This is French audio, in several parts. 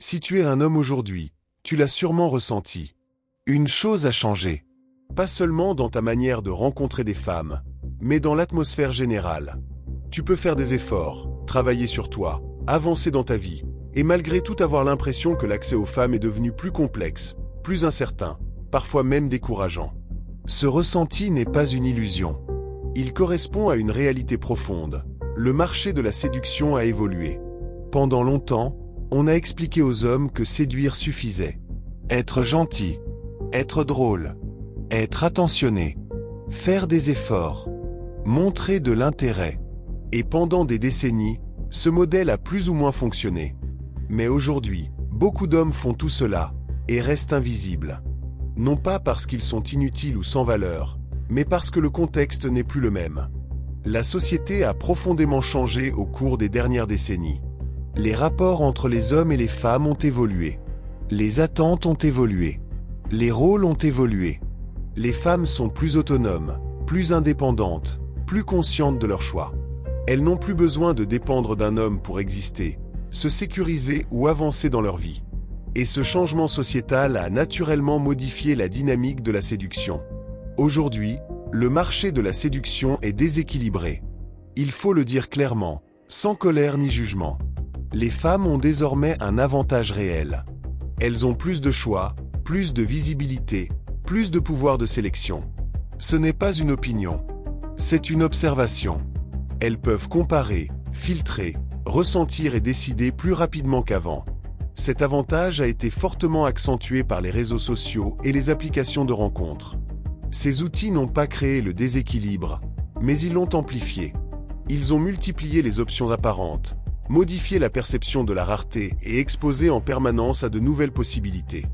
Si tu es un homme aujourd'hui, tu l'as sûrement ressenti. Une chose a changé. Pas seulement dans ta manière de rencontrer des femmes, mais dans l'atmosphère générale. Tu peux faire des efforts, travailler sur toi, avancer dans ta vie, et malgré tout avoir l'impression que l'accès aux femmes est devenu plus complexe, plus incertain, parfois même décourageant. Ce ressenti n'est pas une illusion. Il correspond à une réalité profonde. Le marché de la séduction a évolué. Pendant longtemps, on a expliqué aux hommes que séduire suffisait. Être gentil, être drôle, être attentionné, faire des efforts, montrer de l'intérêt. Et pendant des décennies, ce modèle a plus ou moins fonctionné. Mais aujourd'hui, beaucoup d'hommes font tout cela et restent invisibles. Non pas parce qu'ils sont inutiles ou sans valeur, mais parce que le contexte n'est plus le même. La société a profondément changé au cours des dernières décennies. Les rapports entre les hommes et les femmes ont évolué. Les attentes ont évolué. Les rôles ont évolué. Les femmes sont plus autonomes, plus indépendantes, plus conscientes de leurs choix. Elles n'ont plus besoin de dépendre d'un homme pour exister, se sécuriser ou avancer dans leur vie. Et ce changement sociétal a naturellement modifié la dynamique de la séduction. Aujourd'hui, le marché de la séduction est déséquilibré. Il faut le dire clairement, sans colère ni jugement. Les femmes ont désormais un avantage réel. Elles ont plus de choix, plus de visibilité, plus de pouvoir de sélection. Ce n'est pas une opinion, c'est une observation. Elles peuvent comparer, filtrer, ressentir et décider plus rapidement qu'avant. Cet avantage a été fortement accentué par les réseaux sociaux et les applications de rencontres. Ces outils n'ont pas créé le déséquilibre, mais ils l'ont amplifié. Ils ont multiplié les options apparentes, modifié la perception de la rareté et exposé en permanence à de nouvelles possibilités.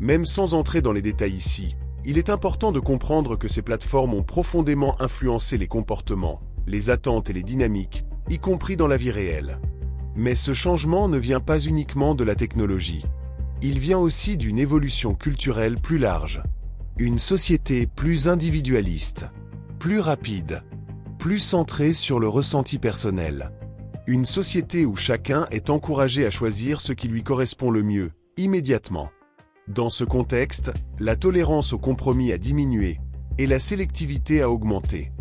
Même sans entrer dans les détails ici, il est important de comprendre que ces plateformes ont profondément influencé les comportements, les attentes et les dynamiques, y compris dans la vie réelle. Mais ce changement ne vient pas uniquement de la technologie. Il vient aussi d'une évolution culturelle plus large. Une société plus individualiste, plus rapide, plus centrée sur le ressenti personnel. Une société où chacun est encouragé à choisir ce qui lui correspond le mieux, immédiatement. Dans ce contexte, la tolérance au compromis a diminué et la sélectivité a augmenté.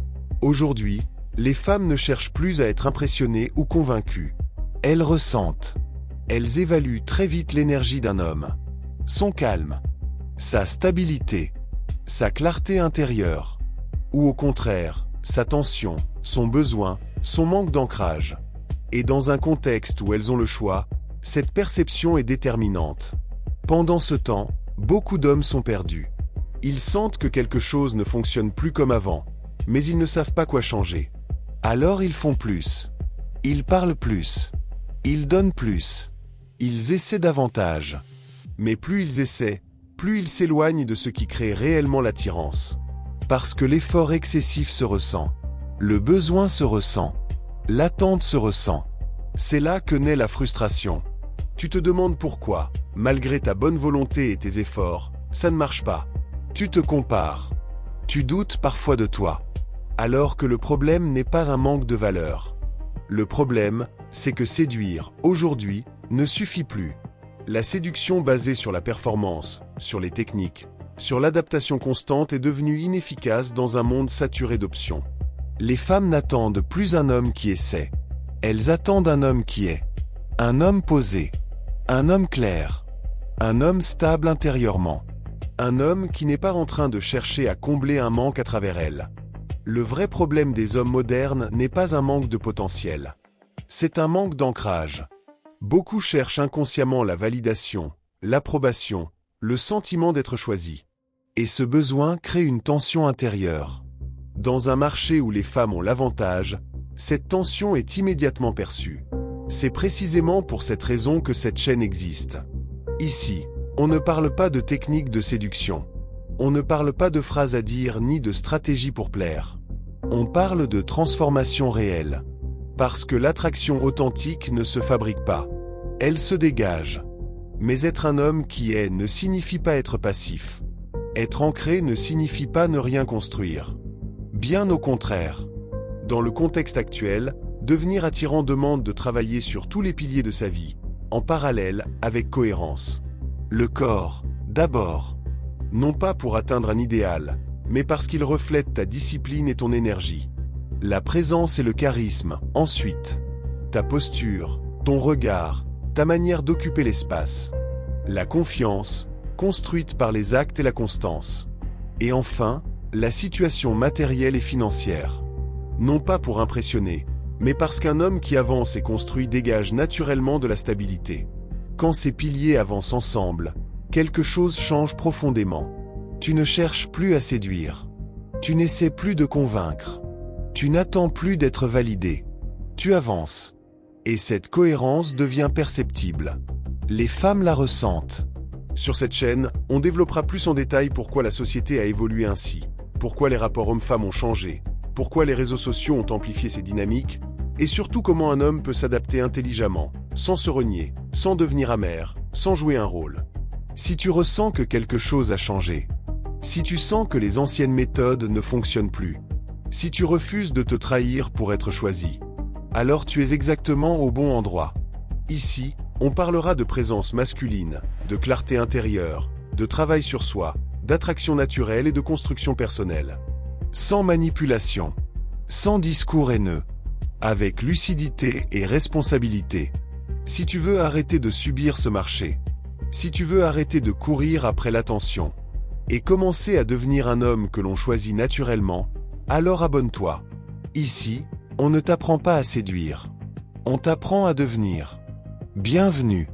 Aujourd'hui, les femmes ne cherchent plus à être impressionnées ou convaincues. Elles ressentent. Elles évaluent très vite l'énergie d'un homme, son calme, sa stabilité, sa clarté intérieure, ou au contraire, sa tension, son besoin, son manque d'ancrage. Et dans un contexte où elles ont le choix, cette perception est déterminante. Pendant ce temps, beaucoup d'hommes sont perdus. Ils sentent que quelque chose ne fonctionne plus comme avant, mais ils ne savent pas quoi changer. Alors ils font plus. Ils parlent plus. Ils donnent plus. Ils essaient davantage. Mais plus ils essaient, plus ils s'éloignent de ce qui crée réellement l'attirance. Parce que l'effort excessif se ressent. Le besoin se ressent. L'attente se ressent. C'est là que naît la frustration. Tu te demandes pourquoi, malgré ta bonne volonté et tes efforts, ça ne marche pas. Tu te compares. Tu doutes parfois de toi. Alors que le problème n'est pas un manque de valeur. Le problème, c'est que séduire, aujourd'hui, ne suffit plus. La séduction basée sur la performance, sur les techniques, sur l'adaptation constante est devenue inefficace dans un monde saturé d'options. Les femmes n'attendent plus un homme qui essaie. Elles attendent un homme qui est. Un homme posé. Un homme clair. Un homme stable intérieurement. Un homme qui n'est pas en train de chercher à combler un manque à travers elle. Le vrai problème des hommes modernes n'est pas un manque de potentiel. C'est un manque d'ancrage. Beaucoup cherchent inconsciemment la validation, l'approbation, le sentiment d'être choisi. Et ce besoin crée une tension intérieure. Dans un marché où les femmes ont l'avantage, cette tension est immédiatement perçue. C'est précisément pour cette raison que cette chaîne existe. Ici, on ne parle pas de technique de séduction. On ne parle pas de phrases à dire ni de stratégie pour plaire. On parle de transformation réelle. Parce que l'attraction authentique ne se fabrique pas. Elle se dégage. Mais être un homme qui est ne signifie pas être passif. Être ancré ne signifie pas ne rien construire. Bien au contraire. Dans le contexte actuel, devenir attirant demande de travailler sur tous les piliers de sa vie. en parallèle, avec cohérence. Le corps, d'abord. Non pas pour atteindre un idéal, mais parce qu'il reflète ta discipline et ton énergie. La présence et le charisme, ensuite. Ta posture, ton regard, ta manière d'occuper l'espace. La confiance, construite par les actes et la constance. Et enfin, la situation matérielle et financière. Non pas pour impressionner, mais parce qu'un homme qui avance et construit dégage naturellement de la stabilité. Quand ces piliers avancent ensemble, quelque chose change profondément. Tu ne cherches plus à séduire. Tu n'essaies plus de convaincre. Tu n'attends plus d'être validé. Tu avances. Et cette cohérence devient perceptible. Les femmes la ressentent. Sur cette chaîne, on développera plus en détail pourquoi la société a évolué ainsi, pourquoi les rapports hommes-femmes ont changé, pourquoi les réseaux sociaux ont amplifié ces dynamiques, et surtout comment un homme peut s'adapter intelligemment, sans se renier, sans devenir amer, sans jouer un rôle. Si tu ressens que quelque chose a changé, si tu sens que les anciennes méthodes ne fonctionnent plus, si tu refuses de te trahir pour être choisi, alors tu es exactement au bon endroit. Ici, on parlera de présence masculine, de clarté intérieure, de travail sur soi, d'attraction naturelle et de construction personnelle. Sans manipulation, sans discours haineux, avec lucidité et responsabilité. Si tu veux arrêter de subir ce marché, si tu veux arrêter de courir après l'attention, et commencer à devenir un homme que l'on choisit naturellement, alors abonne-toi. Ici, on ne t'apprend pas à séduire. On t'apprend à devenir. Bienvenue.